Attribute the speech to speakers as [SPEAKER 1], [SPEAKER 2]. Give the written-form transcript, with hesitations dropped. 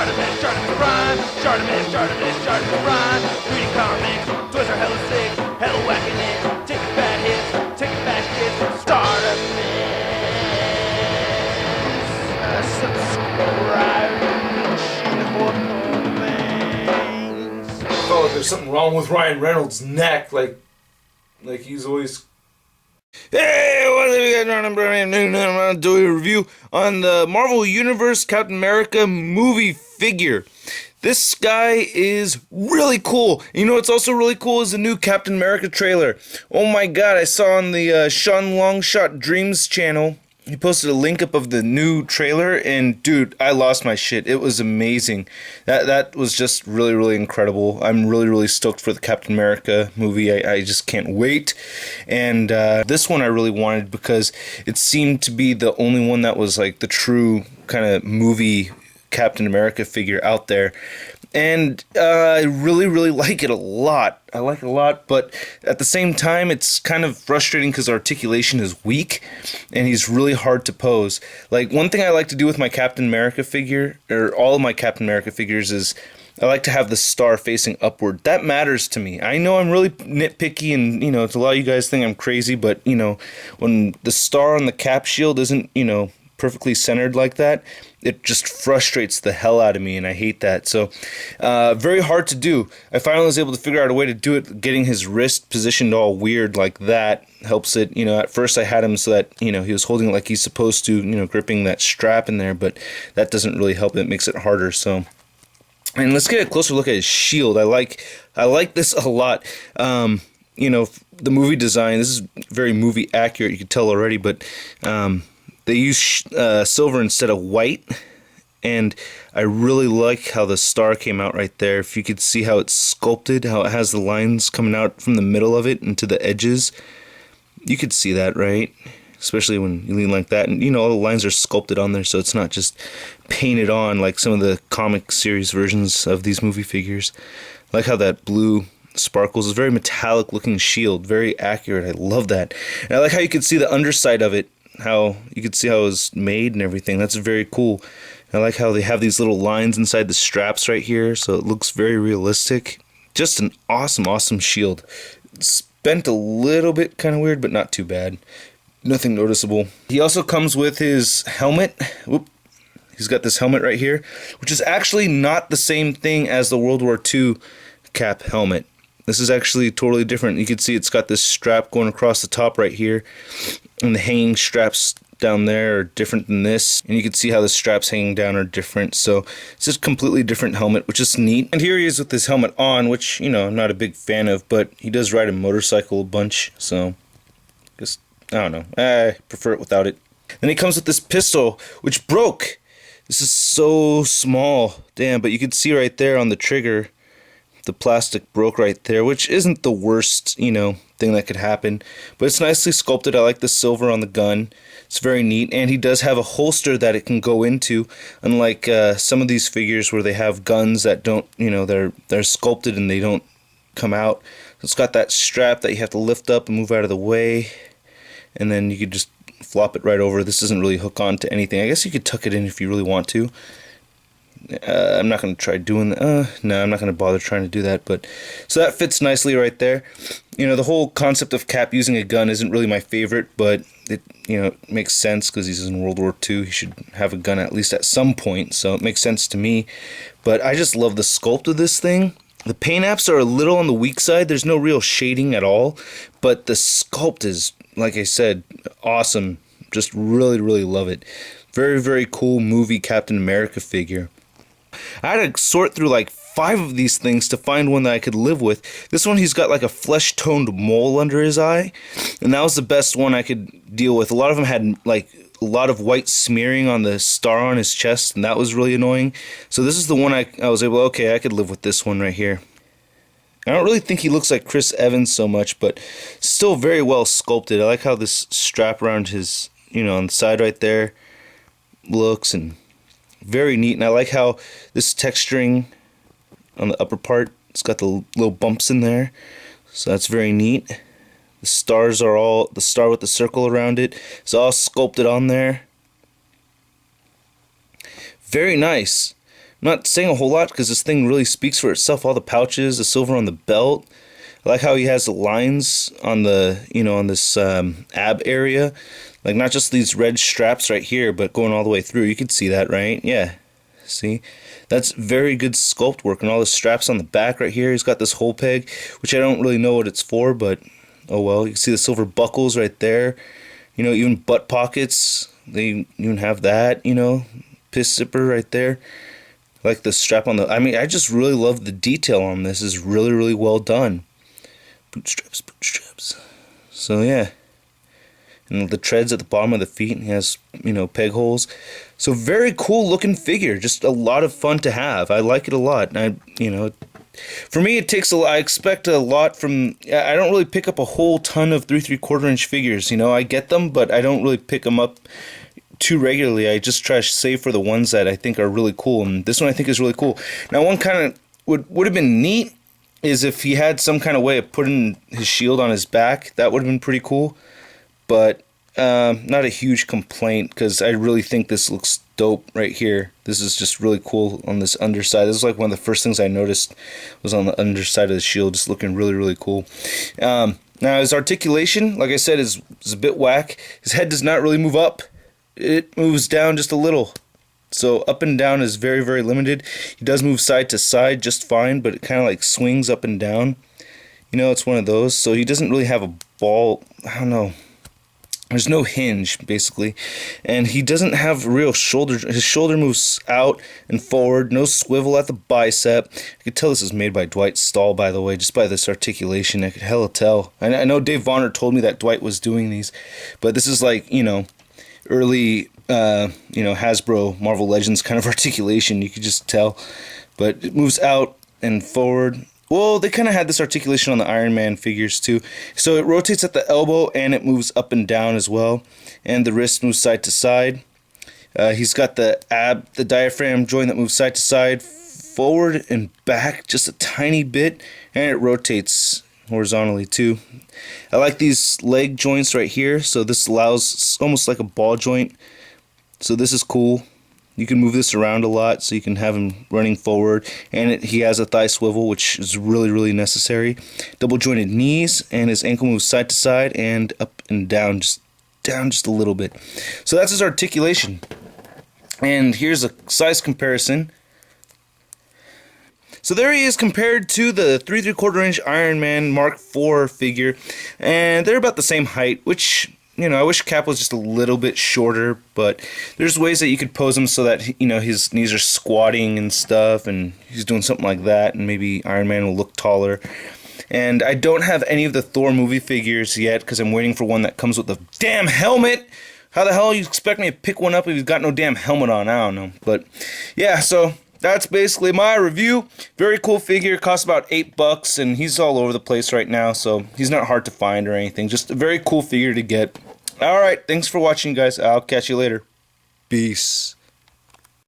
[SPEAKER 1] Charlemagne rhyme. Charlemagne rhyme. Reading comics, toys are hella sick, hella whacking it. Taking bad hits, taking bad shit. Start a mix. Subscribe.
[SPEAKER 2] I felt like there's something wrong with Ryan Reynolds' neck, like he's always. Hey, what are you guys doing? I'm doing a review on the Marvel Universe Captain America movie figure. This guy is really cool. You know what's also really cool is the new Captain America trailer. Oh my god, I saw on the Sean Longshot Dreams channel, he posted a link up of the new trailer, and dude, I lost my shit. It was amazing. That was just really, really incredible. I'm really, really stoked for the Captain America movie. I just can't wait. And this one I really wanted because it seemed to be the only one that was like the true kind of movie Captain America figure out there. And I really, really like it a lot. I like it a lot, but at the same time, it's kind of frustrating because articulation is weak, and he's really hard to pose. Like, one thing I like to do with my Captain America figure, or all of my Captain America figures, is I like to have the star facing upward. That matters to me. I know I'm really nitpicky, and, it's a lot of you guys think I'm crazy, but, when the star on the cap shield isn't, perfectly centered like that, it just frustrates the hell out of me, and I hate that. So very hard to do. I finally was able to figure out a way to do it. Getting his wrist positioned all weird like that helps it. At first I had him so that he was holding it like he's supposed to, gripping that strap in there, but that doesn't really help. It makes it harder. So, and let's get a closer look at his shield. I like this a lot. The movie design, this is very movie accurate, you can tell already, but they use silver instead of white, and I really like how the star came out right there. If you could see how it's sculpted, how it has the lines coming out from the middle of it into the edges, you could see that, right? Especially when you lean like that, and all the lines are sculpted on there, so it's not just painted on like some of the comic series versions of these movie figures. I like how that blue sparkles. It's a very metallic looking shield, very accurate. I love that. And I like how you can see the underside of it, how you can see how it was made and everything. That's very cool. I like how they have these little lines inside the straps right here, so it looks very realistic. Just an awesome shield. It's bent a little bit kind of weird, but not too bad. Nothing noticeable. He also comes with his helmet. Whoop. He's got this helmet right here, which is actually not the same thing as the World War II Cap helmet. This is actually totally different. You can see it's got this strap going across the top right here, and the hanging straps down there are different than this, and you can see how the straps hanging down are different. So it's just a completely different helmet, which is neat. And here he is with his helmet on, which I'm not a big fan of, but he does ride a motorcycle a bunch, so just I don't know, I prefer it without it. Then he comes with this pistol, which broke. This is so small, damn, but you can see right there on the trigger the plastic broke right there, which isn't the worst, thing that could happen. But it's nicely sculpted. I like the silver on the gun. It's very neat. And he does have a holster that it can go into, unlike some of these figures where they have guns that don't, they're sculpted and they don't come out. It's got that strap that you have to lift up and move out of the way. And then you could just flop it right over. This doesn't really hook on to anything. I guess you could tuck it in if you really want to. I'm not going to try doing that. No, I'm not going to bother trying to do that. But so that fits nicely right there. The whole concept of Cap using a gun isn't really my favorite, but it makes sense because he's in World War II. He should have a gun at least at some point, so it makes sense to me. But I just love the sculpt of this thing. The paint apps are a little on the weak side. There's no real shading at all, but the sculpt is, like I said, awesome. Just really, really love it. Very, very cool movie Captain America figure. I had to sort through like 5 of these things to find one that I could live with. This one, he's got like a flesh-toned mole under his eye, and that was the best one I could deal with. A lot of them had like a lot of white smearing on the star on his chest, and that was really annoying. So this is the one I was able, okay, I could live with this one right here. I don't really think he looks like Chris Evans so much, but still very well sculpted. I like how this strap around his, on the side right there looks, and very neat. And I like how this texturing on the upper part, it's got the little bumps in there, so that's very neat. The stars are all, the star with the circle around it, it's all sculpted on there. Very nice. not saying a whole lot because this thing really speaks for itself. All the pouches, the silver on the belt. I like how he has the lines on the, on this ab area. Like not just these red straps right here, but going all the way through. You can see that, right? Yeah. See? That's very good sculpt work. And all the straps on the back right here. He's got this hole peg, which I don't really know what it's for, but oh well. You can see the silver buckles right there. Even butt pockets. They even have that, piss zipper right there. Like the strap on the... I just really love the detail on this. It's really, really well done. Bootstraps. So yeah. And the treads at the bottom of the feet. He has, peg holes. So very cool looking figure. Just a lot of fun to have. I like it a lot. For me, it takes a lot. I expect a lot from... I don't really pick up a whole ton of 3 3/4 inch figures. I get them, but I don't really pick them up too regularly. I just try to save for the ones that I think are really cool. And this one I think is really cool. Now, one kind of would have been neat is if he had some kind of way of putting his shield on his back. That would have been pretty cool. But not a huge complaint because I really think this looks dope right here. This is just really cool on this underside. This is like one of the first things I noticed was on the underside of the shield, just looking really, really cool. Now his articulation, like I said, is a bit whack. His head does not really move up. It moves down just a little. So up and down is very, very limited. He does move side to side just fine, but it kind of like swings up and down. It's one of those. So he doesn't really have a ball. I don't know. There's no hinge, basically. And he doesn't have real shoulder. His shoulder moves out and forward. No swivel at the bicep. I could tell this is made by Dwight Stahl, by the way, just by this articulation. I could hella tell. I know Dave Vonner told me that Dwight was doing these. But this is like, early, Hasbro Marvel Legends kind of articulation. You could just tell. But it moves out and forward. Well, they kind of had this articulation on the Iron Man figures too. So it rotates at the elbow and it moves up and down as well. And the wrist moves side to side. He's got the diaphragm joint that moves side to side, forward and back just a tiny bit. And it rotates horizontally too. I like these leg joints right here. So this allows, it's almost like a ball joint. So this is cool. You can move this around a lot, so you can have him running forward. And he has a thigh swivel, which is really, really necessary. Double jointed knees, and his ankle moves side to side and up and down just a little bit. So that's his articulation. And here's a size comparison. So there he is compared to the 3 3/4 inch Iron Man Mark IV figure. And they're about the same height, which... I wish Cap was just a little bit shorter, but there's ways that you could pose him so that, his knees are squatting and stuff, and he's doing something like that, and maybe Iron Man will look taller. And I don't have any of the Thor movie figures yet, because I'm waiting for one that comes with a damn helmet. How the hell you expect me to pick one up if he's got no damn helmet on? I don't know. But, yeah, so... that's basically my review. Very cool figure. Costs about $8, and he's all over the place right now, so he's not hard to find or anything. Just a very cool figure to get. Alright, thanks for watching, guys. I'll catch you later. Peace.